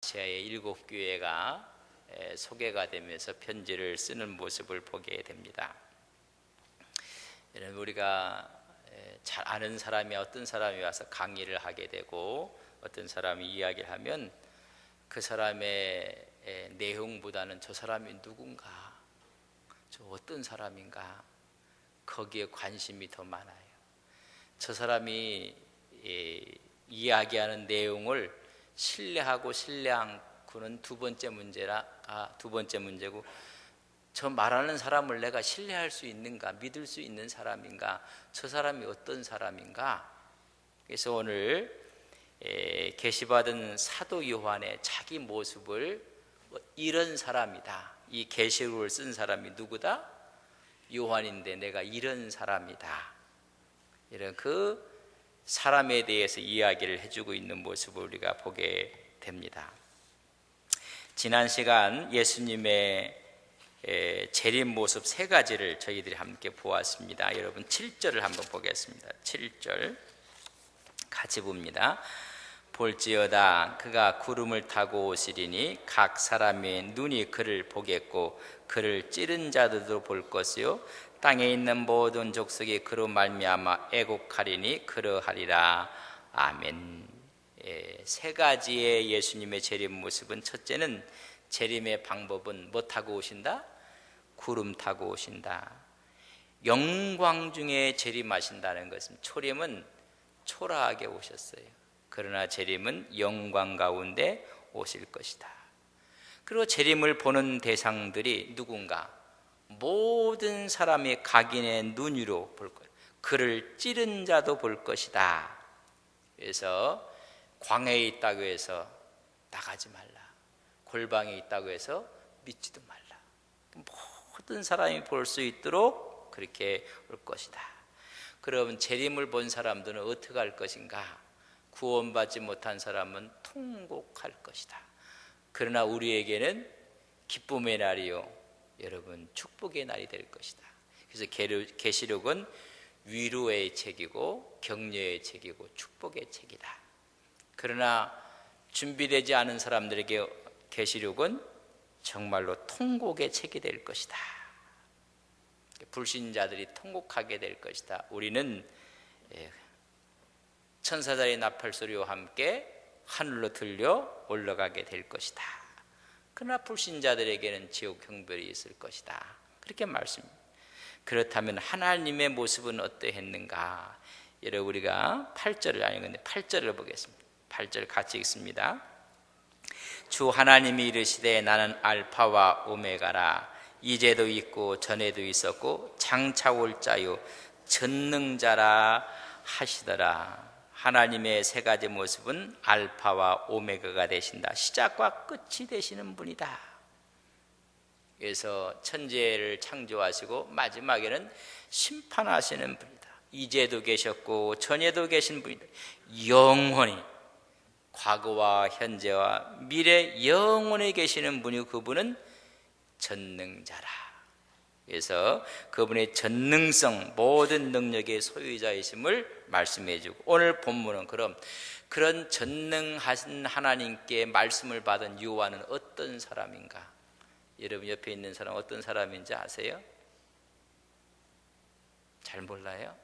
아시아의 7교회가 소개가 되면서 편지를 쓰는 모습을 보게 됩니다. 우리가 잘 아는 사람이 어떤 사람이 와서 강의를 하게 되고 어떤 사람이 이야기를 하면 그 사람의 내용보다는 저 사람이 누군가, 저 어떤 사람인가, 거기에 관심이 더 많아요. 저 사람이 이야기하는 내용을 신뢰하고 신뢰 않고는 두 번째 문제고, 저 말하는 사람을 내가 신뢰할 수 있는가, 믿을 수 있는 사람인가, 저 사람이 어떤 사람인가. 그래서 오늘 계시받은 사도 요한의 자기 모습을 이런 사람이다, 이 계시록을 쓴 사람이 누구다? 요한인데 내가 이런 사람이다, 이런 그 사람에 대해서 이야기를 해주고 있는 모습을 우리가 보게 됩니다. 지난 시간 예수님의 재림 모습 세 가지를 저희들이 함께 보았습니다. 여러분 7절을 한번 보겠습니다. 7절 같이 봅니다. 볼지어다 그가 구름을 타고 오시리니 각 사람의 눈이 그를 보겠고 그를 찌른 자들도 볼 것이요 땅에 있는 모든 족속이 그로 말미암아 애곡하리니 그러하리라. 아멘. 세 가지의 예수님의 재림 모습은, 첫째는 재림의 방법은 뭐 타고 오신다? 구름 타고 오신다. 영광 중에 재림하신다는 것은, 초림은 초라하게 오셨어요. 그러나 재림은 영광 가운데 오실 것이다. 그리고 재림을 보는 대상들이 누군가? 모든 사람이 각인의 눈으로 볼 거예요. 그를 찌른 자도 볼 것이다. 그래서 광야에 있다고 해서 나가지 말라, 골방에 있다고 해서 믿지도 말라. 모든 사람이 볼 수 있도록 그렇게 올 것이다. 그럼 재림을 본 사람들은 어떻게 할 것인가? 구원받지 못한 사람은 통곡할 것이다. 그러나 우리에게는 기쁨의 날이요, 여러분 축복의 날이 될 것이다. 그래서 계시록은 위로의 책이고 격려의 책이고 축복의 책이다. 그러나 준비되지 않은 사람들에게 계시록은 정말로 통곡의 책이 될 것이다. 불신자들이 통곡하게 될 것이다. 우리는 천사들의 나팔소리와 함께 하늘로 들려 올라가게 될 것이다. 그러나 불신자들에게는 지옥 형벌이 있을 것이다. 그렇게 말씀합니다. 그렇다면 하나님의 모습은 어떠했는가? 여러분 우리가 8절을 보겠습니다. 8절 같이 읽습니다. 주 하나님이 이르시되 나는 알파와 오메가라. 이제도 있고 전에도 있었고 장차 올 자요 전능자라 하시더라. 하나님의 세 가지 모습은 알파와 오메가가 되신다. 시작과 끝이 되시는 분이다. 그래서 천지를 창조하시고 마지막에는 심판하시는 분이다. 이제도 계셨고 전에도 계신 분이다. 영원히, 과거와 현재와 미래 영원히 계시는 분이, 그분은 전능자라. 그래서 그분의 전능성, 모든 능력의 소유자이심을 말씀해주고, 오늘 본문은 그런 전능하신 하나님께 말씀을 받은 요한은 어떤 사람인가? 여러분 옆에 있는 사람 어떤 사람인지 아세요? 잘 몰라요?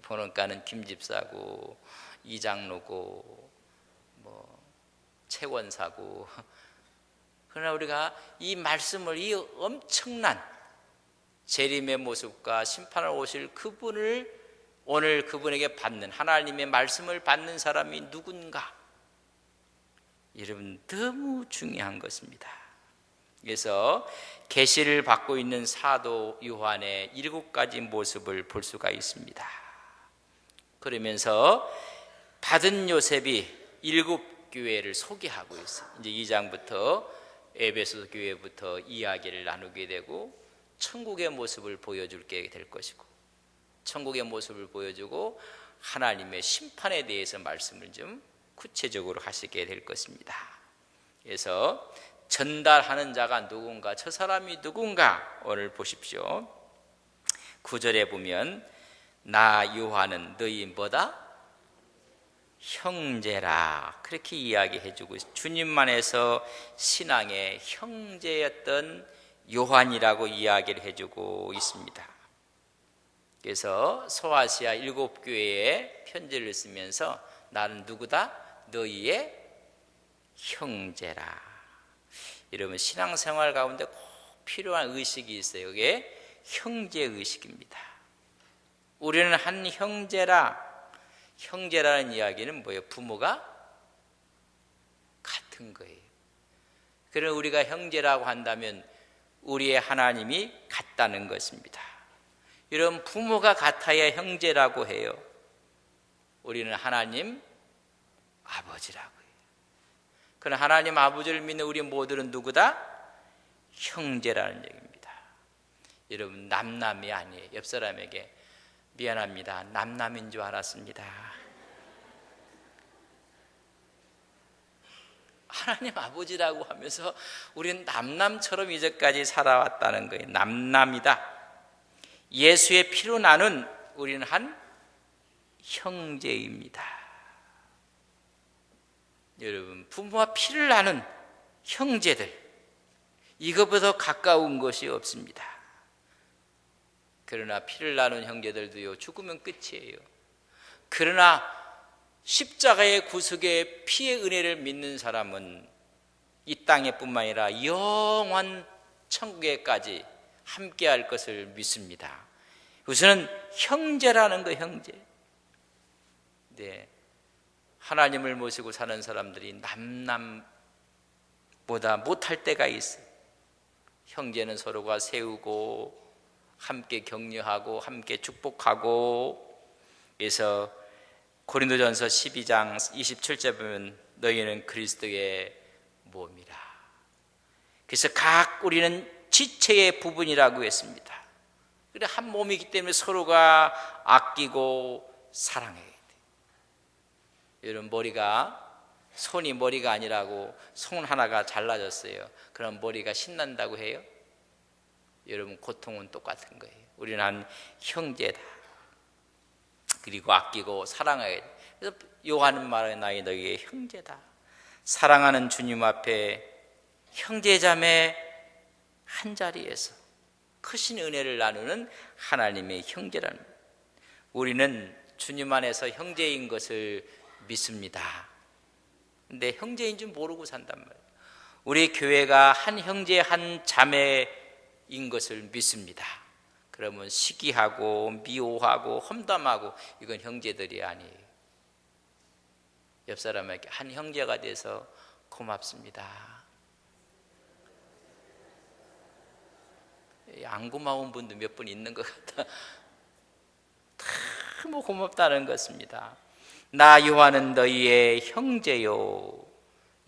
보니까는 김집사고 이장로고 채권사고. 그러나 우리가 이 말씀을, 이 엄청난 재림의 모습과 심판을 오실 그분을, 오늘 그분에게 받는, 하나님의 말씀을 받는 사람이 누군가? 여러분 너무 중요한 것입니다. 그래서 계시를 받고 있는 사도 요한의 7가지 모습을 볼 수가 있습니다. 그러면서 받은 요셉이 7교회를 소개하고 있어요. 이제 2장부터 에베소 교회부터 이야기를 나누게 되고 천국의 모습을 보여줄게 될 것이고, 천국의 모습을 보여주고 하나님의 심판에 대해서 말씀을 좀 구체적으로 하시게 될 것입니다. 그래서 전달하는 자가 누군가, 저 사람이 누군가, 오늘 보십시오. 9절에 보면 나 요한은 너희 뭐다? 형제라 그렇게 이야기해주고 주님만에서 신앙의 형제였던 요한이라고 이야기를 해주고 있습니다. 그래서 소아시아 7교회에 편지를 쓰면서 나는 누구다? 너희의 형제라. 여러분 신앙생활 가운데 꼭 필요한 의식이 있어요. 그게 형제의식입니다. 우리는 한 형제라. 형제라는 이야기는 뭐예요? 부모가 같은 거예요. 그럼 우리가 형제라고 한다면 우리의 하나님이 같다는 것입니다. 이런 부모가 같아야 형제라고 해요. 우리는 하나님 아버지라고 해요. 그럼 하나님 아버지를 믿는 우리 모두는 누구다? 형제라는 얘기입니다. 여러분 남남이 아니에요. 옆 사람에게 미안합니다. 남남인 줄 알았습니다. 하나님 아버지라고 하면서 우리는 남남처럼 이제까지 살아왔다는 거예요. 남남이다. 예수의 피로 나눈 우리는 한 형제입니다. 여러분 부모와 피를 나눈 형제들 이것보다 가까운 것이 없습니다. 그러나 피를 나눈 형제들도요 죽으면 끝이에요. 그러나 십자가의 구속의 피의 은혜를 믿는 사람은 이 땅에뿐만 아니라 영원 천국에까지 함께할 것을 믿습니다. 우선은 형제라는 거 형제. 네, 하나님을 모시고 사는 사람들이 남남보다 못할 때가 있어요. 형제는 서로가 세우고 함께 격려하고 함께 축복하고. 그래서 고린도전서 12장 27절 보면 너희는 그리스도의 몸이라. 그래서 각 우리는 지체의 부분이라고 했습니다. 그래 한 몸이기 때문에 서로가 아끼고 사랑해야 돼요. 여러분 손이 머리가 아니라고 손 하나가 잘라졌어요. 그럼 머리가 신난다고 해요? 여러분 고통은 똑같은 거예요. 우리는 한 형제다. 그리고 아끼고 사랑해야 돼. 그래서 요한은 말하는 나의 너희의 형제다. 사랑하는 주님 앞에 형제자매 한 자리에서 크신 은혜를 나누는 하나님의 형제라는 거예요. 우리는 주님 안에서 형제인 것을 믿습니다. 근데 형제인 줄 모르고 산단 말이에요. 우리 교회가 한 형제 한 자매인 것을 믿습니다. 그러면 시기하고 미워하고 험담하고 이건 형제들이 아니에요. 옆 사람에게 한 형제가 돼서 고맙습니다. 안 고마운 분도 몇 분 있는 것 같아. 너무 고맙다는 것입니다. 나 요한은 너희의 형제요.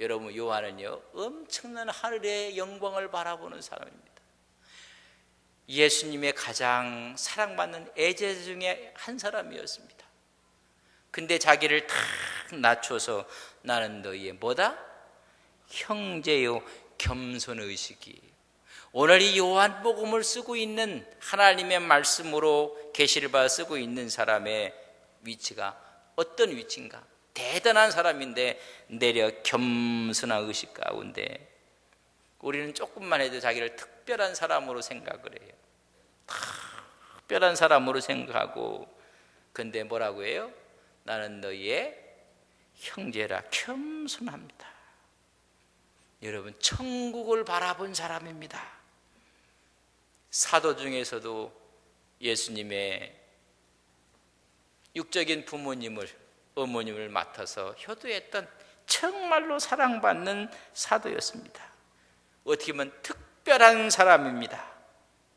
여러분 요한은요 엄청난 하늘의 영광을 바라보는 사람입니다. 예수님의 가장 사랑받는 애제 중에 한 사람이었습니다. 근데 자기를 탁 낮춰서 나는 너희의 뭐다? 형제요. 겸손의식이에요. 오늘 이 요한복음을 쓰고 있는 하나님의 말씀으로 계시를 받아 쓰고 있는 사람의 위치가 어떤 위치인가? 대단한 사람인데 내려 겸손한 의식 가운데 우리는 조금만 해도 자기를 특별한 사람으로 생각을 해요. 특별한 사람으로 생각하고 근데 뭐라고 해요? 나는 너희의 형제라. 겸손합니다. 여러분 천국을 바라본 사람입니다. 사도 중에서도 예수님의 육적인 어머님을 맡아서 효도했던 정말로 사랑받는 사도였습니다. 어떻게 보면 특별한 사람입니다.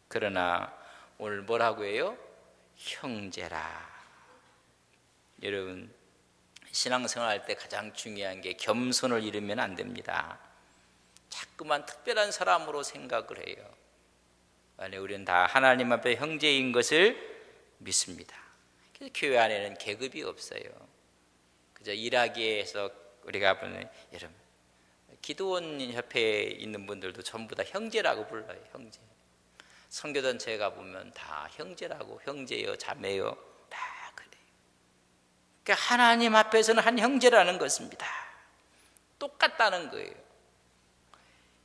그러나 오늘 뭐라고 해요? 형제라. 여러분 신앙생활 할 때 가장 중요한 게 겸손을 잃으면 안 됩니다. 자꾸만 특별한 사람으로 생각을 해요. 아니 우리는 다 하나님 앞에 형제인 것을 믿습니다. 그래서 교회 안에는 계급이 없어요. 그저 일하기에서 우리가 보는 여러분 기도원 협회에 있는 분들도 전부 다 형제라고 불러요. 형제. 선교단체에 가보면 다 형제라고 형제요 자매요 다 그래요. 그러니까 하나님 앞에서는 한 형제라는 것입니다. 똑같다는 거예요.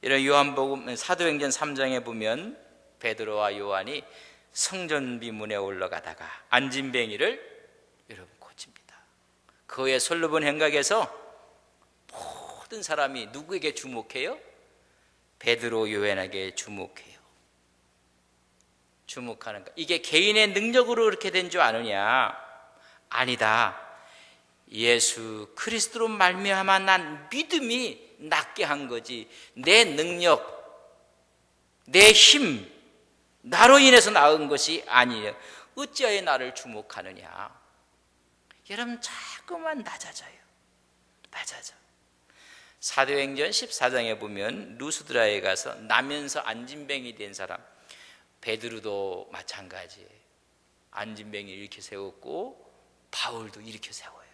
이런 요한복음 사도행전 3장에 보면 베드로와 요한이 성전비문에 올라가다가 안진뱅이를 여러분 고칩니다. 그 후에 솔로몬 행각에서 모든 사람이 누구에게 주목해요? 베드로 요한에게 주목해요. 주목하는 거. 이게 개인의 능력으로 그렇게 된 줄 아느냐? 아니다. 예수 그리스도로 말미암아 난 믿음이 낫게 한 거지, 내 능력, 내 힘, 나로 인해서 나은 것이 아니에요. 어찌하여 나를 주목하느냐? 여러분 자꾸만 낮아져요. 낮아져. 사도행전 14장에 보면 루스드라에 가서 나면서 안진뱅이 된 사람, 베드로도 마찬가지예요. 안진뱅이 이렇게 세웠고 바울도 이렇게 세워요.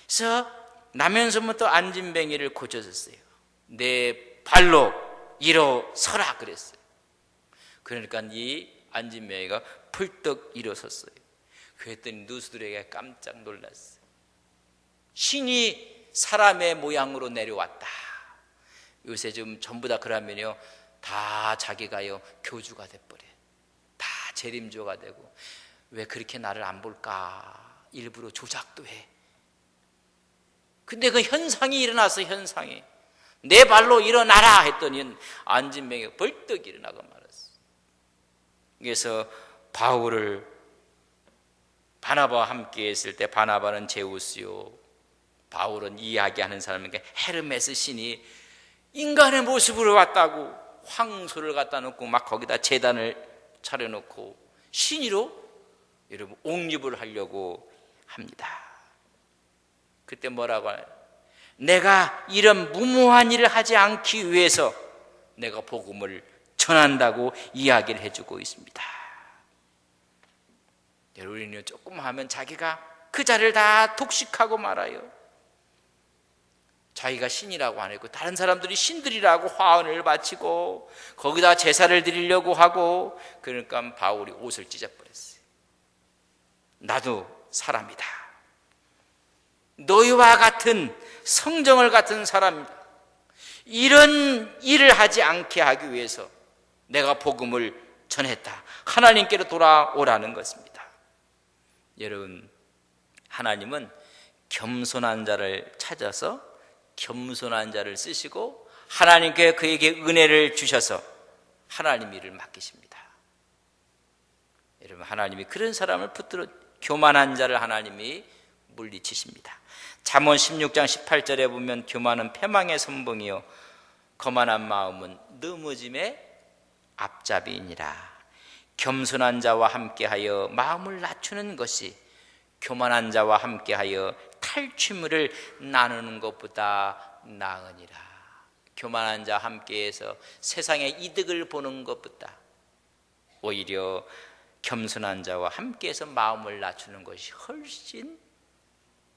그래서 나면서부터 안진뱅이를 고쳐줬어요. 내 발로 일어서라 그랬어요. 그러니까 이 안진뱅이가 펄떡 일어섰어요. 그랬더니 누수들에게 깜짝 놀랐어요. 신이 사람의 모양으로 내려왔다. 요새 좀 전부 다 그러면요, 다 자기가요 교주가 돼버려요. 다 재림조가 되고, 왜 그렇게 나를 안 볼까 일부러 조작도 해. 근데 그 현상이 일어나서, 현상이 내 발로 일어나라 했더니 안진뱅이가 벌떡 일어나고 말았어. 그래서 바울을 바나바와 함께 했을 때 바나바는 제우스요, 바울은 이야기하는 사람에게 헤르메스 신이 인간의 모습으로 왔다고 황소를 갖다 놓고 막 거기다 제단을 차려놓고 신이로 여러분 옹립을 하려고 합니다. 그때 뭐라고 하나요? 내가 이런 무모한 일을 하지 않기 위해서 내가 복음을 전한다고 이야기를 해주고 있습니다. 우리는 조금 하면 자기가 그 자리를 다 독식하고 말아요. 자기가 신이라고 안 했고 다른 사람들이 신들이라고 화환을 바치고 거기다 제사를 드리려고 하고, 그러니까 바울이 옷을 찢어버렸어요. 나도 사람이다. 너희와 같은 성정을 같은 사람이다. 이런 일을 하지 않게 하기 위해서 내가 복음을 전했다. 하나님께로 돌아오라는 것입니다. 여러분, 하나님은 겸손한 자를 찾아서 겸손한 자를 쓰시고 하나님께 그에게 은혜를 주셔서 하나님 일을 맡기십니다. 여러분, 하나님이 그런 사람을 붙들어 교만한 자를 하나님이 물리치십니다. 잠언 16장 18절에 보면 교만은 패망의 선봉이요 거만한 마음은 넘어짐의 앞잡이니라. 겸손한 자와 함께하여 마음을 낮추는 것이 교만한 자와 함께하여 탈취물을 나누는 것보다 나으니라. 교만한 자와 함께해서 세상의 이득을 보는 것보다 오히려 겸손한 자와 함께해서 마음을 낮추는 것이 훨씬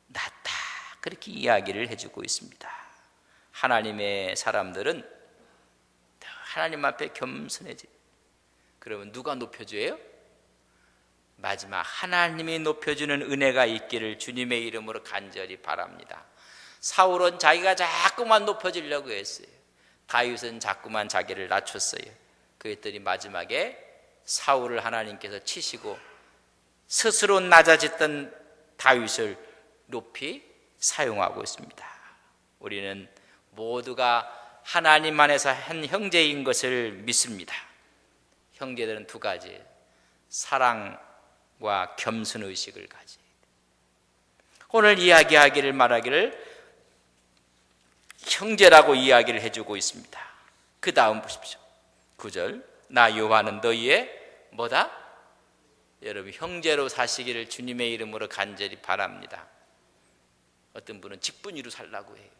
낫다. 그렇게 이야기를 해주고 있습니다. 하나님의 사람들은 하나님 앞에 겸손해지. 그러면 누가 높여줘요? 마지막 하나님이 높여주는 은혜가 있기를 주님의 이름으로 간절히 바랍니다. 사울은 자기가 자꾸만 높여지려고 했어요. 다윗은 자꾸만 자기를 낮췄어요. 그랬더니 마지막에 사울을 하나님께서 치시고 스스로 낮아졌던 다윗을 높이 사용하고 있습니다. 우리는 모두가 하나님 안에서 한 형제인 것을 믿습니다. 형제들은 두 가지, 사랑과 겸손의식을 가져야 돼요. 오늘 이야기하기를 말하기를 형제라고 이야기를 해주고 있습니다. 그 다음 보십시오. 9절, 나 요한은 너희의 뭐다? 여러분, 형제로 사시기를 주님의 이름으로 간절히 바랍니다. 어떤 분은 직분이로 살라고 해요.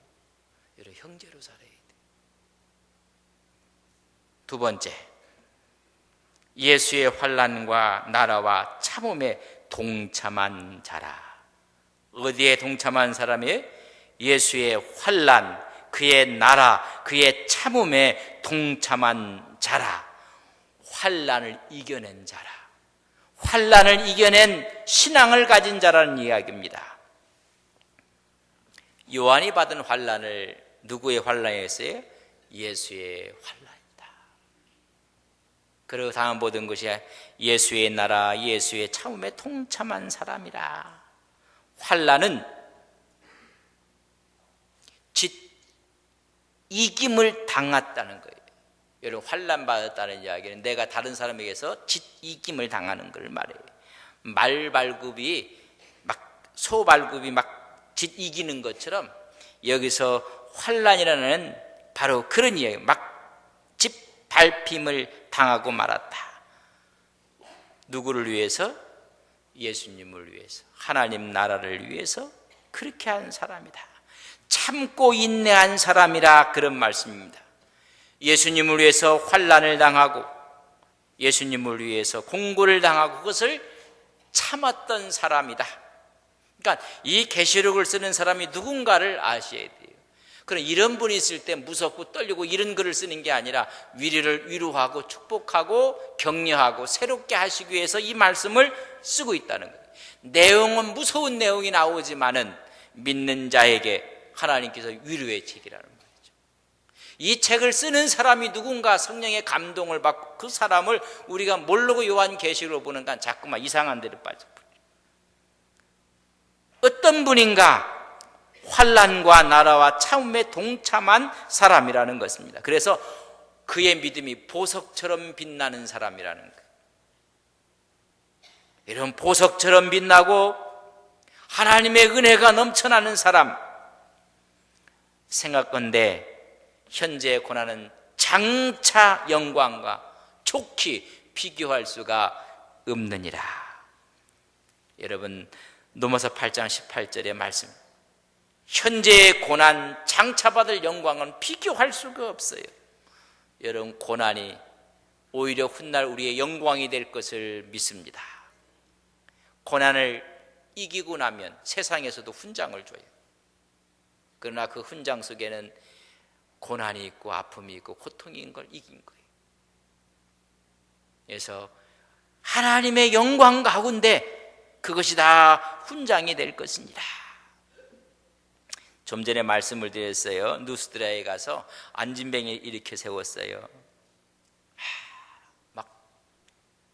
여러분, 형제로 살아야 돼요. 두 번째, 예수의 환난과 나라와 참음에 동참한 자라. 어디에 동참한 사람이에요? 예수의 환난, 그의 나라, 그의 참음에 동참한 자라. 환난을 이겨낸 자라. 환난을 이겨낸 신앙을 가진 자라는 이야기입니다. 요한이 받은 환난을 누구의 환난이었어요? 예수의 환난이다. 그리고 다음 보던 것이 예수의 나라, 예수의 참음에 동참한 사람이라. 환난은 짓 이김을 당했다는 거예요. 여러분, 환난 받았다는 이야기는 내가 다른 사람에게서 짓 이김을 당하는 걸 말해요. 말발굽이 막 소발굽이 막 짓 이기는 것처럼 여기서 환난이라는 바로 그런 이야기예요. 막 짓밟힘을 당하고 말았다. 누구를 위해서? 예수님을 위해서, 하나님 나라를 위해서 그렇게 한 사람이다. 참고 인내한 사람이라, 그런 말씀입니다. 예수님을 위해서 환난을 당하고 예수님을 위해서 공고를 당하고 그것을 참았던 사람이다. 그러니까 이 계시록을 쓰는 사람이 누군가를 아셔야 돼요. 그럼 이런 분이 있을 때 무섭고 떨리고 이런 글을 쓰는 게 아니라 위리를 위로하고 축복하고 격려하고 새롭게 하시기 위해서 이 말씀을 쓰고 있다는 거예요. 내용은 무서운 내용이 나오지만은 믿는 자에게 하나님께서 위로의 책이라는 거예요. 이 책을 쓰는 사람이 누군가 성령의 감동을 받고 그 사람을 우리가 모르고 요한계시록으로 보는가 자꾸만 이상한 데로 빠져버려요. 어떤 분인가? 환난과 나라와 참음에 동참한 사람이라는 것입니다. 그래서 그의 믿음이 보석처럼 빛나는 사람이라는 거예요. 이런 보석처럼 빛나고 하나님의 은혜가 넘쳐나는 사람, 생각건대 현재의 고난은 장차 영광과 좋게 비교할 수가 없느니라. 여러분, 로마서 8장 18절의 말씀, 현재의 고난, 장차 받을 영광은 비교할 수가 없어요. 여러분, 고난이 오히려 훗날 우리의 영광이 될 것을 믿습니다. 고난을 이기고 나면 세상에서도 훈장을 줘요. 그러나 그 훈장 속에는 고난이 있고 아픔이 있고 고통이 있는 걸 이긴 거예요. 그래서 하나님의 영광 가운데 그것이 다 훈장이 될 것입니다. 좀 전에 말씀을 드렸어요. 누스드라에 가서 안진뱅이 일으켜 세웠어요. 막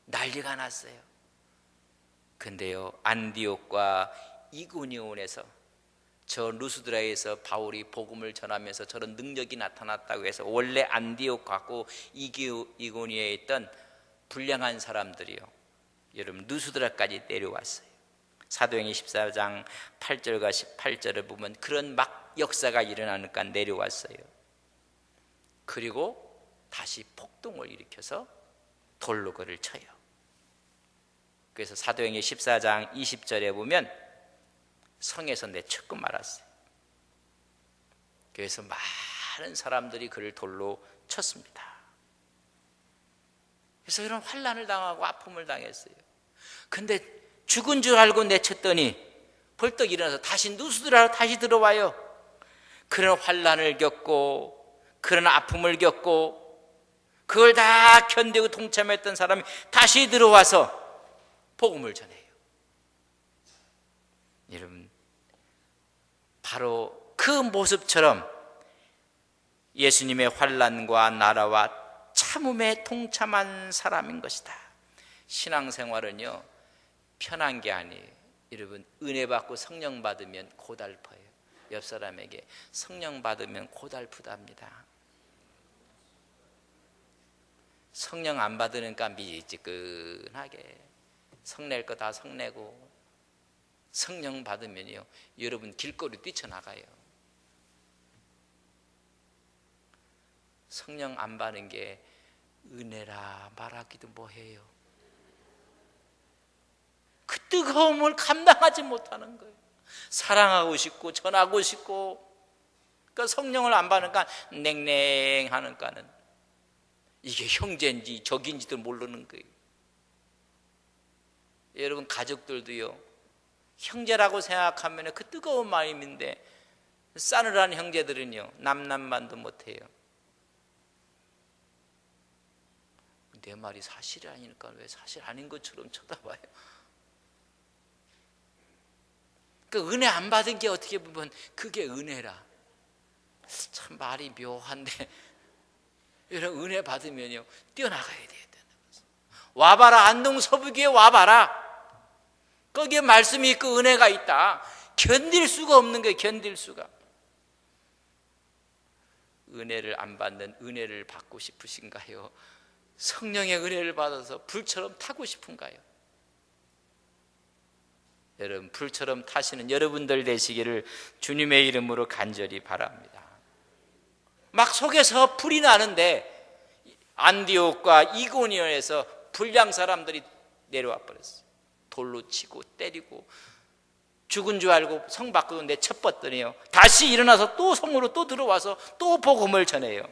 난리가 났어요. 근데요, 안디옥과 이고니온에서 저 루스드라에서 바울이 복음을 전하면서 저런 능력이 나타났다고 해서 원래 안디옥하고 이고니에 있던 불량한 사람들이요, 여러분 루스드라까지 내려왔어요. 사도행전 14장 8절과 18절을 보면 그런 막 역사가 일어나니까 내려왔어요. 그리고 다시 폭동을 일으켜서 돌로 그를 쳐요. 그래서 사도행전 14장 20절에 보면 성에서 내쫓고 말았어요. 그래서 많은 사람들이 그를 돌로 쳤습니다. 그래서 그런 환난을 당하고 아픔을 당했어요. 근데 죽은 줄 알고 내쳤더니 벌떡 일어나서 다시 누스드라로 다시 들어와요. 그런 환난을 겪고 그런 아픔을 겪고 그걸 다 견디고 동참했던 사람이 다시 들어와서 복음을 전해요. 여러분, 바로 그 모습처럼 예수님의 환난과 나라와 참음에 동참한 사람인 것이다. 신앙생활은요, 편한 게 아니에요. 여러분, 은혜 받고 성령 받으면 고달퍼요. 옆 사람에게 성령 받으면 고달프답니다. 성령 안 받으니까 미지근하게 성낼 거 다 성내고, 성령 받으면요, 여러분 길거리 뛰쳐나가요. 성령 안 받는 게 은혜라 말하기도 뭐해요. 그 뜨거움을 감당하지 못하는 거예요. 사랑하고 싶고 전하고 싶고, 그러니까 성령을 안 받으니까 냉랭하니까는 이게 형제인지 적인지도 모르는 거예요. 여러분, 가족들도요, 형제라고 생각하면 그 뜨거운 마음인데 싸늘한 형제들은요, 남남만도 못해요. 내 말이 사실이 아니니까 왜 사실 아닌 것처럼 쳐다봐요? 그 은혜 안 받은 게 어떻게 보면 그게 은혜라. 참 말이 묘한데 이런 은혜 받으면요 뛰어나가야 돼요. 와봐라, 안동 서부교에 와봐라. 거기에 말씀이 있고 은혜가 있다. 견딜 수가 없는 거예요. 견딜 수가. 은혜를 안 받는 은혜를 받고 싶으신가요? 성령의 은혜를 받아서 불처럼 타고 싶은가요? 여러분, 불처럼 타시는 여러분들 되시기를 주님의 이름으로 간절히 바랍니다. 막 속에서 불이 나는데 안디옥과 이고니온에서 불량 사람들이 내려와 버렸어요. 돌로 치고 때리고 죽은 줄 알고 성 밖으로 내쳐뻗더니요 다시 일어나서 또 성으로 또 들어와서 또 복음을 전해요.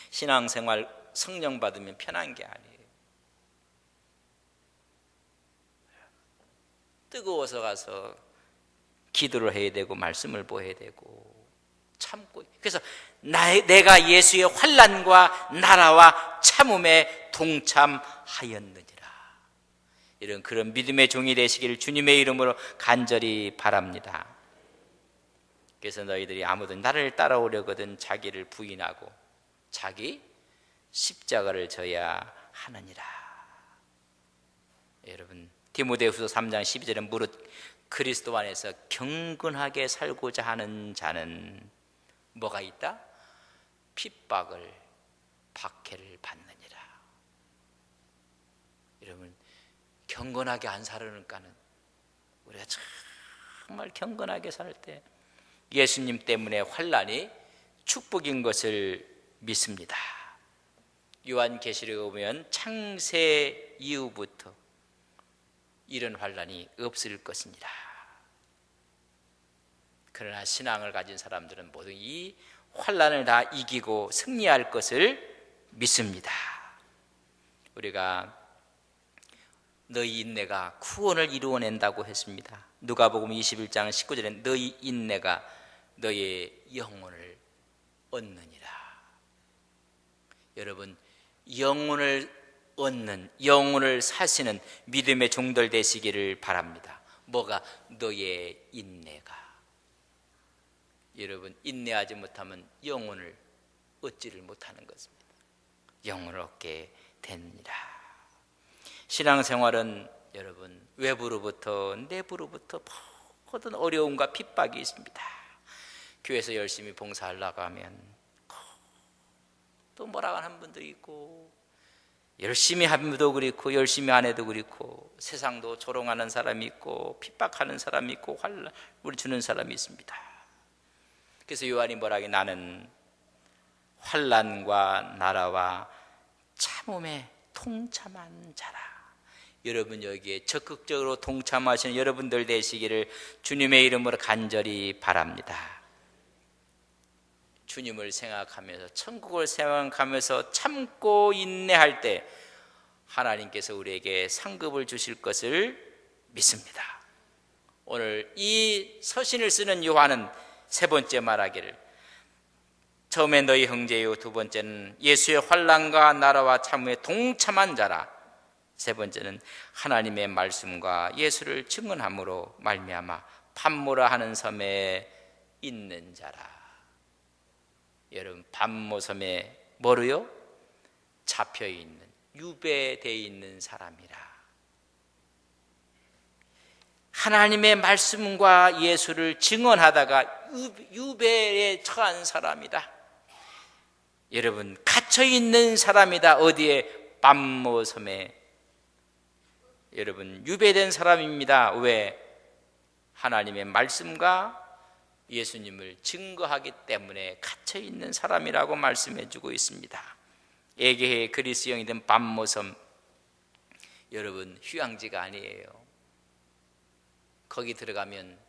신앙생활 성령 받으면 편한 게 아니에요. 뜨거워서 가서 기도를 해야 되고 말씀을 보아야 되고 참고. 그래서 내가 예수의 환난과 나라와 참음에 동참하였느니라. 이런 그런 믿음의 종이 되시기를 주님의 이름으로 간절히 바랍니다. 그래서 너희들이 아무든 나를 따라오려거든 자기를 부인하고 자기 십자가를 져야 하느니라. 여러분, 디모데후서 3장 12절에 무릇 그리스도 안에서 경건하게 살고자 하는 자는 뭐가 있다? 핍박을 박해를 받느니라. 여러분, 경건하게 안 살으니까는 우리가 정말 경건하게 살 때 예수님 때문에 환난이 축복인 것을 믿습니다. 요한계시록에 보면 창세 이후부터 이런 환난이 없을 것입니다. 그러나 신앙을 가진 사람들은 모두 이 환난을 다 이기고 승리할 것을 믿습니다. 우리가 너희 인내가 구원을 이루어낸다고 했습니다. 누가복음 21장 19절에 너희 인내가 너의 영혼을 얻느니라. 여러분, 영혼을 얻는, 영혼을 사시는 믿음의 종들 되시기를 바랍니다. 뭐가? 너의 인내가. 여러분, 인내하지 못하면 영혼을 얻지를 못하는 것입니다. 영혼을 얻게 됩니다. 신앙생활은 여러분 외부로부터 내부로부터 모든 어려움과 핍박이 있습니다. 교회에서 열심히 봉사하려고 하면 또 뭐라고 하는 분들이 있고, 열심히 하면도 그렇고 열심히 안 해도 그렇고, 세상도 조롱하는 사람이 있고 핍박하는 사람이 있고 환난을 주는 사람이 있습니다. 그래서 요한이 뭐라고, 나는 환난과 나라와 참음에 동참한 자라. 여러분, 여기에 적극적으로 동참하시는 여러분들 되시기를 주님의 이름으로 간절히 바랍니다. 주님을 생각하면서, 천국을 생각하면서 참고 인내할 때 하나님께서 우리에게 상급을 주실 것을 믿습니다. 오늘 이 서신을 쓰는 요한은 세 번째 말하기를, 처음에 너희 형제요, 두 번째는 예수의 환난과 나라와 참음에 동참한 자라, 세 번째는 하나님의 말씀과 예수를 증언함으로 말미암아 반모라 하는 섬에 있는 자라. 여러분, 반모섬에 뭐로요? 잡혀있는, 유배되어 있는 사람이라. 하나님의 말씀과 예수를 증언하다가 유배에 처한 사람이다. 여러분, 갇혀있는 사람이다. 어디에? 반모섬에. 여러분, 유배된 사람입니다. 왜? 하나님의 말씀과 예수님을 증거하기 때문에 갇혀있는 사람이라고 말씀해 주고 있습니다. 에게해 그리스 영이든 반모섬, 여러분 휴양지가 아니에요. 거기 들어가면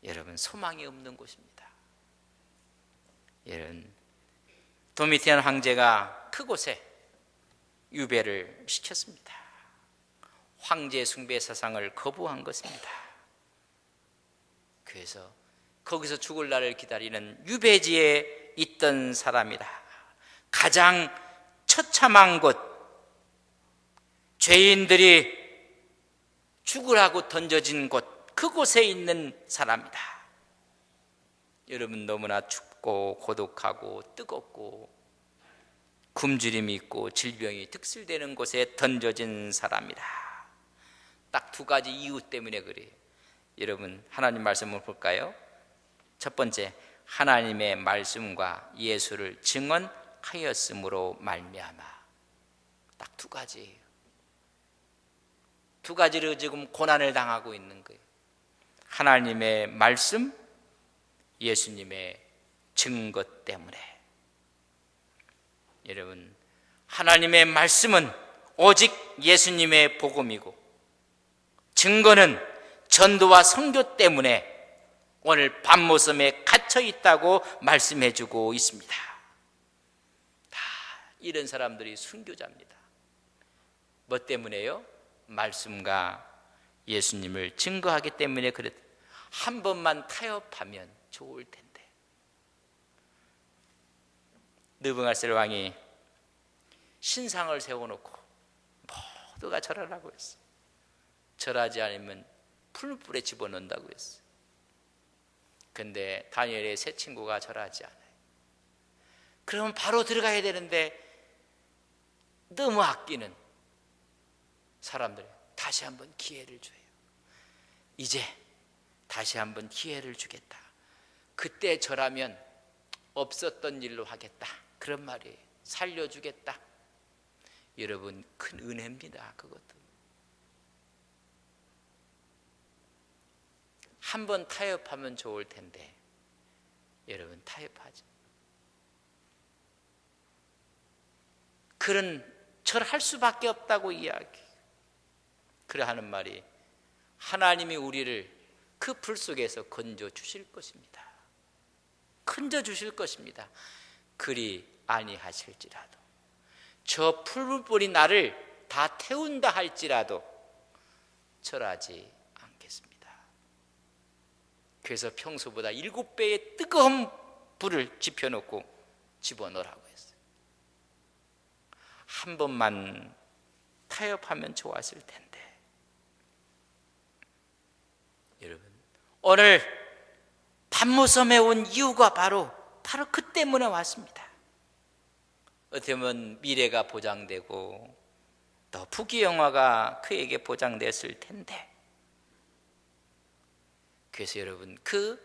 여러분 소망이 없는 곳입니다. 여러분, 도미티안 황제가 그곳에 유배를 시켰습니다. 황제 숭배 사상을 거부한 것입니다. 그래서 거기서 죽을 날을 기다리는 유배지에 있던 사람이다. 가장 처참한 곳, 죄인들이 죽으라고 던져진 곳, 그곳에 있는 사람이다. 여러분, 너무나 춥고 고독하고 뜨겁고 굶주림이 있고 질병이 득실되는 곳에 던져진 사람이다. 딱 두 가지 이유 때문에 그래요. 여러분, 하나님 말씀을 볼까요? 첫 번째, 하나님의 말씀과 예수를 증언하였으므로 말미암아. 딱 두 가지예요. 두 가지로 지금 고난을 당하고 있는 거예요. 하나님의 말씀, 예수님의 증거 때문에. 여러분, 하나님의 말씀은 오직 예수님의 복음이고, 증거는 전도와 선교 때문에 오늘 밤모섬에 갇혀 있다고 말씀해 주고 있습니다. 다 이런 사람들이 순교자입니다. 뭐 때문에요? 말씀과 예수님을 증거하기 때문에 그랬다. 한 번만 타협하면 좋을 텐데. 느부갓네살 왕이 신상을 세워놓고 모두가 절하라고 했어. 절하지 않으면 풀불에 집어넣는다고 했어. 근데 다니엘의 세 친구가 절하지 않아요. 그러면 바로 들어가야 되는데 너무 아끼는 사람들, 다시 한번 기회를 줘요. 이제 다시 한번 기회를 주겠다. 그때 절하면 없었던 일로 하겠다. 그런 말이에요. 살려주겠다. 여러분, 큰 은혜입니다. 그것도. 한번 타협하면 좋을 텐데 여러분, 타협하죠. 그런 절할 수밖에 없다고 이야기. 그래 하는 말이 하나님이 우리를 그 불 속에서 건져 주실 것입니다. 건져 주실 것입니다. 그리 아니하실지라도, 저 풀불이 나를 다 태운다 할지라도 절하지 않겠습니다. 그래서 평소보다 7배의 뜨거운 불을 지펴놓고 집어넣으라고 했어요. 한 번만 타협하면 좋았을 텐데. 여러분, 오늘 밤모섬에 온 이유가 바로 그 때문에 왔습니다. 어떻게 보면 미래가 보장되고 또 부귀영화가 그에게 보장됐을 텐데, 그래서 여러분, 그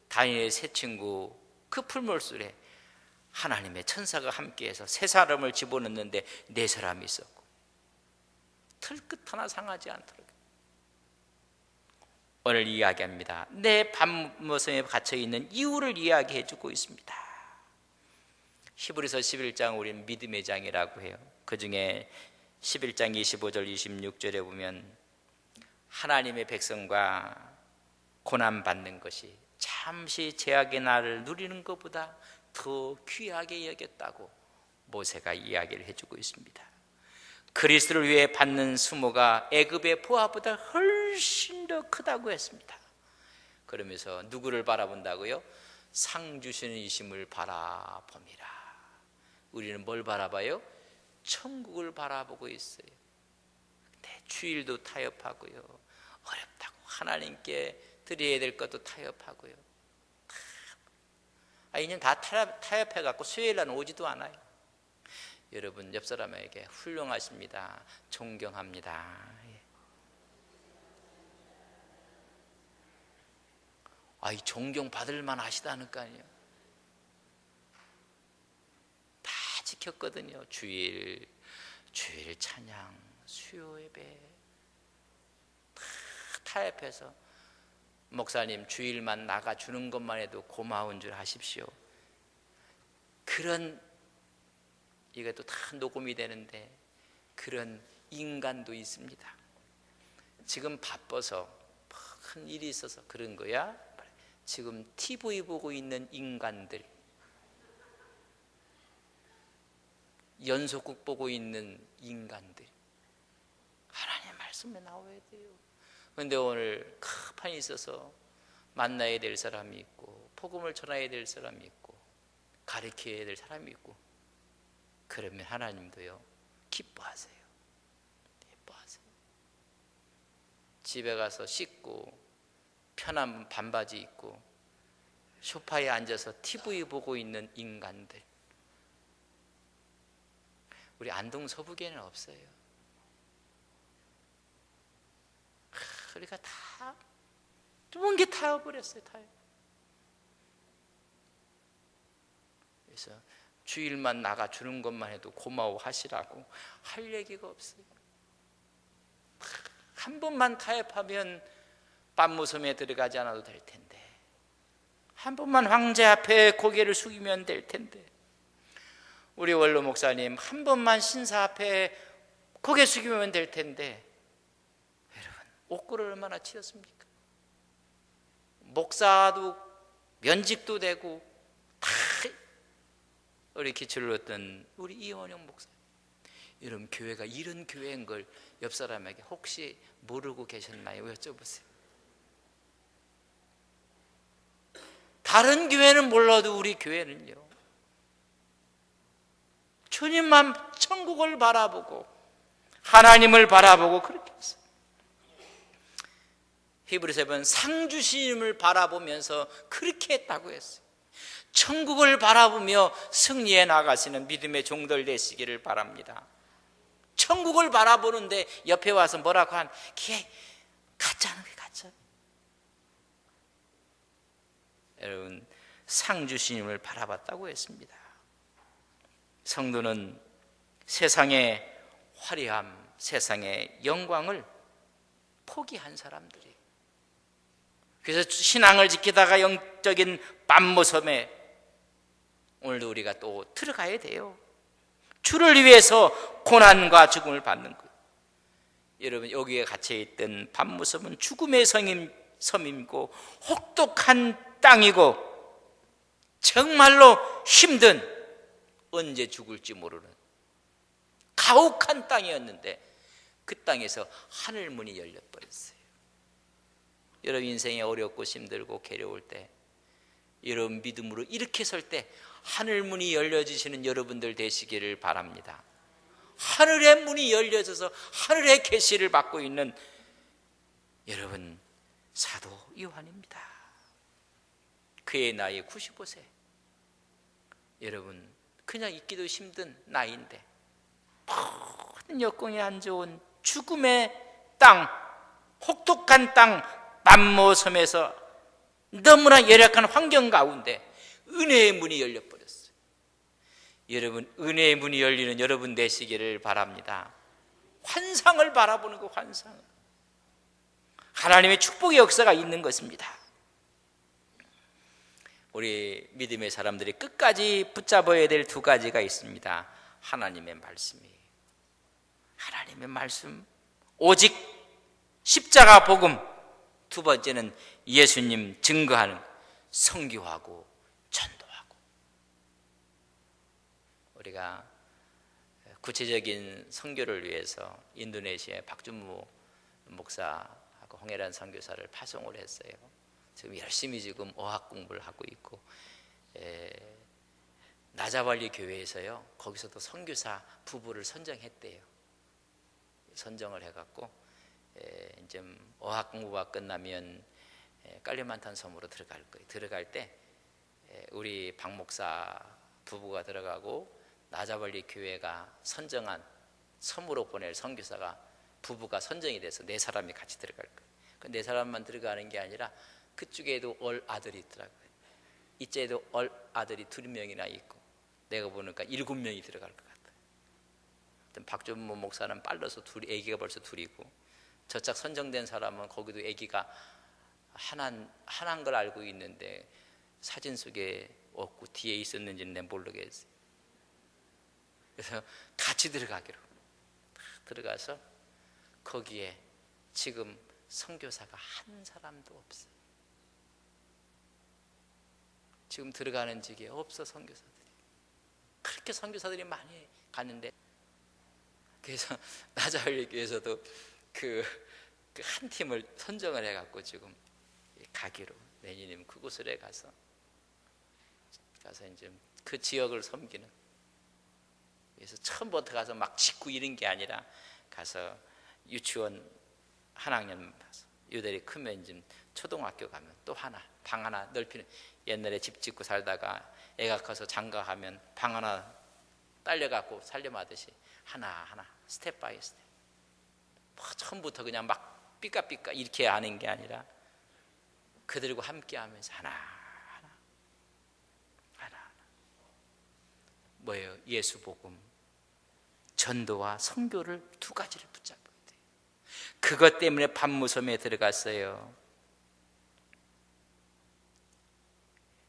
다니엘의 세 친구 그 풀물술에 하나님의 천사가 함께해서 세 사람을 집어넣는데 네 사람이 있었고 털끝 하나 상하지 않도록. 오늘 이야기합니다. 내 밤모섬에 갇혀있는 이유를 이야기해 주고 있습니다. 히브리서 11장 우리는 믿음의 장이라고 해요. 그 중에 11장 25절 26절에 보면 하나님의 백성과 고난받는 것이 잠시 제약의 날을 누리는 것보다 더 귀하게 여겼다고 모세가 이야기를 해주고 있습니다. 그리스도를 위해 받는 수모가 애굽의 보화보다 훨씬 더 크다고 했습니다. 그러면서 누구를 바라본다고요? 상 주시는 이심을 바라봅니다. 우리는 뭘 바라봐요? 천국을 바라보고 있어요. 근데 주일도 타협하고요, 어렵다고 하나님께 드려야 될 것도 타협하고요. 이년 다 타협해갖고 수요일날 오지도 않아요. 여러분, 옆 사람에게 훌륭하십니다, 존경합니다. 존경받을 만하시다니까요. 다 지켰거든요. 주일 찬양, 수요 예배 다 타협해서 목사님 주일만 나가주는 것만 해도 고마운 줄 아십시오. 그런, 이것도 다 녹음이 되는데 그런 인간도 있습니다. 지금 바빠서 큰 일이 있어서 그런 거야? 지금 TV 보고 있는 인간들, 연속극 보고 있는 인간들, 하나님 말씀에 나와야 돼요. 그런데 오늘 급한 일이 있어서 만나야 될 사람이 있고, 복음을 전해야 될 사람이 있고, 가르쳐야 될 사람이 있고, 그러면 하나님도요 기뻐하세요. 기뻐하세요. 집에 가서 씻고 편한 반바지 입고 소파에 앉아서 TV 보고 있는 인간들, 우리 안동 서북에는 없어요. 우리가 다 좋은 게 타워버렸어요. 그래서 주일만 나가주는 것만 해도 고마워하시라고 할 얘기가 없어요. 한 번만 타협하면 밤무섬에 들어가지 않아도 될 텐데, 한 번만 황제 앞에 고개를 숙이면 될 텐데, 우리 원로 목사님 한 번만 신사 앞에 고개 숙이면 될 텐데, 여러분 옥고를 얼마나 치렀습니까? 목사도 면직도 되고 다 우리 기초를 얻던 우리 이원영 목사님, 여러분 교회가 이런 교회인 걸 옆 사람에게 혹시 모르고 계셨나요? 여쭤보세요. 다른 교회는 몰라도 우리 교회는요, 주님만 천국을 바라보고 하나님을 바라보고 그렇게 했어요. 히브리서 보면 상 주심을 바라보면서 그렇게 했다고 했어요. 천국을 바라보며 승리해 나가시는 믿음의 종들 되시기를 바랍니다. 천국을 바라보는데 옆에 와서 뭐라고 한 그게 가짜는 게 가짜. 여러분 상 주심을 바라봤다고 했습니다. 성도는 세상의 화려함, 세상의 영광을 포기한 사람들이, 그래서 신앙을 지키다가 영적인 밤모섬에 오늘도 우리가 또 들어가야 돼요. 주를 위해서 고난과 죽음을 받는 거예요. 여러분 여기에 갇혀있던 밤모섬은 죽음의 섬이고 혹독한 땅이고 정말로 힘든, 언제 죽을지 모르는 가혹한 땅이었는데 그 땅에서 하늘문이 열려버렸어요. 여러분 인생이 어렵고 힘들고 괴로울 때, 여러분 믿음으로 이렇게 설 때 하늘문이 열려지시는 여러분들 되시기를 바랍니다. 하늘의 문이 열려져서 하늘의 계시를 받고 있는 여러분 사도 요한입니다. 그의 나이 95세. 여러분 그냥 있기도 힘든 나이인데 모든 여건이 안 좋은 죽음의 땅, 혹독한 땅 밤모섬에서 너무나 열악한 환경 가운데 은혜의 문이 열려버렸어요. 여러분 은혜의 문이 열리는 여러분 되시기를 바랍니다. 환상을 바라보는 그 환상, 하나님의 축복의 역사가 있는 것입니다. 우리 믿음의 사람들이 끝까지 붙잡아야 될 두 가지가 있습니다. 하나님의 말씀이에요. 하나님의 말씀, 오직 십자가 복음, 두 번째는 예수님 증거하는 선교하고 전도하고. 우리가 구체적인 선교를 위해서 인도네시아의 박준무 목사하고 홍해란 선교사를 파송을 했어요. 지금 열심히 지금 어학 공부를 하고 있고, 나자발리 교회에서요 거기서도 선교사 부부를 선정했대요. 선정을 해갖고 이제 어학 공부가 끝나면 깔리만탄 섬으로 들어갈 거예요. 들어갈 때 우리 박 목사 부부가 들어가고 나자발리 교회가 선정한 섬으로 보낼 선교사가 부부가 선정이 돼서 4사람이 같이 들어갈 거예요. 그 4사람만 들어가는 게 아니라 그쪽에도 얼 아들이 있더라고요. 이쪽에도 얼 아들이 2명이나 있고, 내가 보니까 7명이 들어갈 것 같아요. 박준모 목사는 빨라서 아기가 벌써 2이고, 저짝 선정된 사람은 거기도 아기가 하나인 걸 알고 있는데 사진 속에 없고 뒤에 있었는지는 내가 모르겠어요. 그래서 같이 들어가기로 들어가서 거기에 지금 선교사가 한 사람도 없어요. 지금 들어가는 직에 없어. 선교사들이 그렇게 선교사들이 많이 갔는데, 그래서 나자발리 교회에서도 그 한 팀을 선정을 해갖고 지금 가기로, 내년이면 그곳에 가서 이제 그 지역을 섬기는, 그래서 처음부터 가서 막 짓고 이런 게 아니라 가서 유치원 한 학년 봐서 요들이 크면 이제 초등학교 가면 또 하나, 방 하나 넓히는, 옛날에 집 짓고 살다가 애가 커서 장가가면 방 하나 딸려갖고 살림하듯이 하나하나 스텝 바이 스텝, 뭐 처음부터 그냥 막 삐까삐까 이렇게 하는 게 아니라 그들과 함께 하면서 하나하나 뭐예요? 예수복음, 전도와 선교를 두 가지를 붙잡아야 돼요. 그것 때문에 밤무섬에 들어갔어요.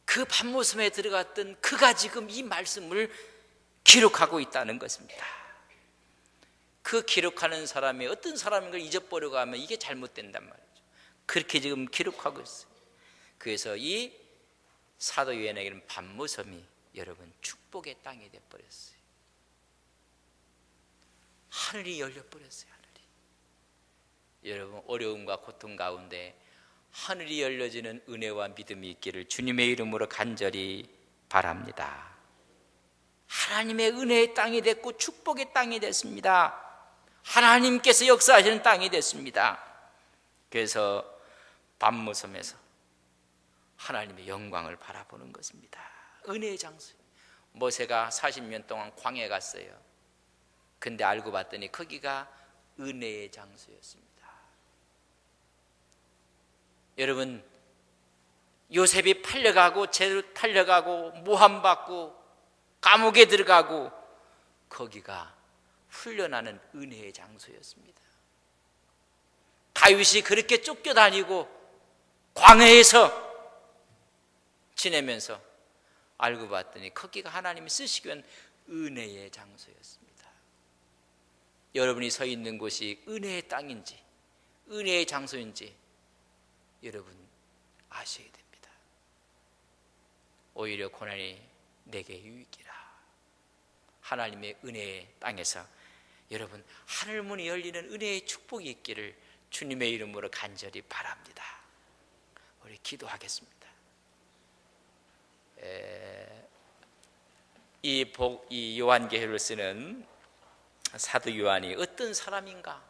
그 밤무섬에 들어갔던 그가 지금 이 말씀을 기록하고 있다는 것입니다. 그 기록하는 사람이 어떤 사람인 걸 잊어버리고 하면 이게 잘못된단 말이죠. 그렇게 지금 기록하고 있어요. 그래서 이 사도 요한에게는 밤무섬이 여러분 축복의 땅이 되어버렸어요. 하늘이 열려버렸어요. 하늘이. 여러분, 어려움과 고통 가운데 하늘이 열려지는 은혜와 믿음이 있기를 주님의 이름으로 간절히 바랍니다. 하나님의 은혜의 땅이 됐고 축복의 땅이 됐습니다. 하나님께서 역사하시는 땅이 됐습니다. 그래서 밤무섬에서 하나님의 영광을 바라보는 것입니다. 은혜의 장소. 모세가 40년 동안 광야에 갔어요. 근데 알고 봤더니 거기가 은혜의 장소였습니다. 여러분, 요셉이 팔려가고 죄로 탈려가고 모함받고 감옥에 들어가고 거기가 훈련하는 은혜의 장소였습니다. 다윗이 그렇게 쫓겨다니고 광야에서 지내면서 알고 봤더니 거기가 하나님이 쓰시기 위한 은혜의 장소였습니다. 여러분이 서 있는 곳이 은혜의 땅인지 은혜의 장소인지 여러분 아셔야 됩니다. 오히려 고난이 내게 유익이라. 하나님의 은혜의 땅에서 여러분 하늘문이 열리는 은혜의 축복이 있기를 주님의 이름으로 간절히 바랍니다. 우리 기도하겠습니다. 이 요한계시를 쓰는 사도 요한이 어떤 사람인가?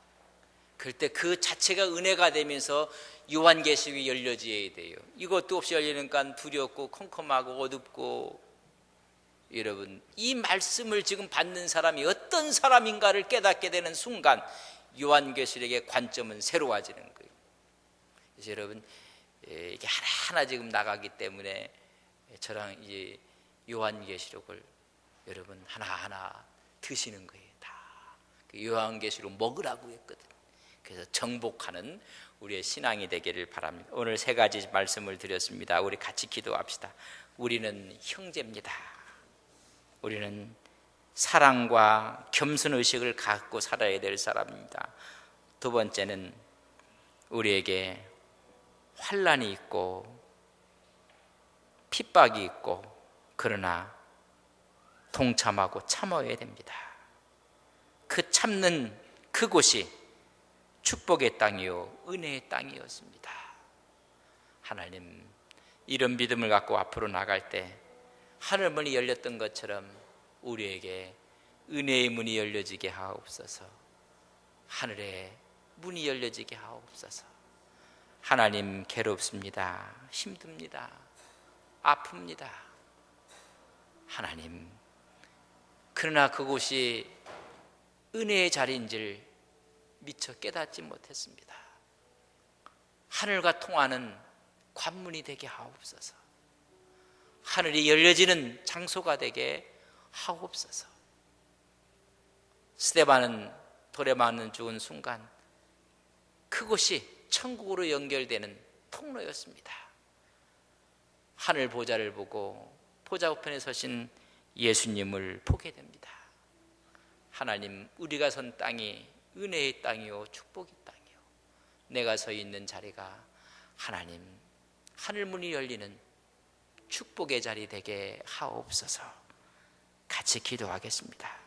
그때 그 자체가 은혜가 되면서 요한계시록이 열려져야 돼요. 이것도 없이 열리니까 두렵고 컴컴하고 어둡고, 여러분 이 말씀을 지금 받는 사람이 어떤 사람인가를 깨닫게 되는 순간 요한계시록의 관점은 새로워지는 거예요. 그래서 여러분 이게 하나하나 지금 나가기 때문에 저랑 이제 요한계시록을 여러분 하나하나 드시는 거예요. 다 요한계시록 먹으라고 했거든. 그래서 정복하는 우리의 신앙이 되기를 바랍니다. 오늘 세 가지 말씀을 드렸습니다. 우리 같이 기도합시다. 우리는 형제입니다. 우리는 사랑과 겸손의식을 갖고 살아야 될 사람입니다. 두 번째는 우리에게 환난이 있고 핍박이 있고 그러나 동참하고 참아야 됩니다. 그 참는 그곳이 축복의 땅이요 은혜의 땅이었습니다. 하나님, 이런 믿음을 갖고 앞으로 나갈 때 하늘문이 열렸던 것처럼 우리에게 은혜의 문이 열려지게 하옵소서. 하늘의 문이 열려지게 하옵소서. 하나님, 괴롭습니다. 힘듭니다. 아픕니다. 하나님, 그러나 그곳이 은혜의 자리인 줄 미처 깨닫지 못했습니다. 하늘과 통하는 관문이 되게 하옵소서. 하늘이 열려지는 장소가 되게 하옵소서. 스데반은 돌에 맞는 죽은 순간 그곳이 천국으로 연결되는 통로였습니다. 하늘 보좌를 보고 보좌 우편에 서신 예수님을 보게 됩니다. 하나님, 우리가 선 땅이 은혜의 땅이요 축복의 땅이요, 내가 서 있는 자리가 하나님 하늘문이 열리는 축복의 자리 되게 하옵소서. 같이 기도하겠습니다.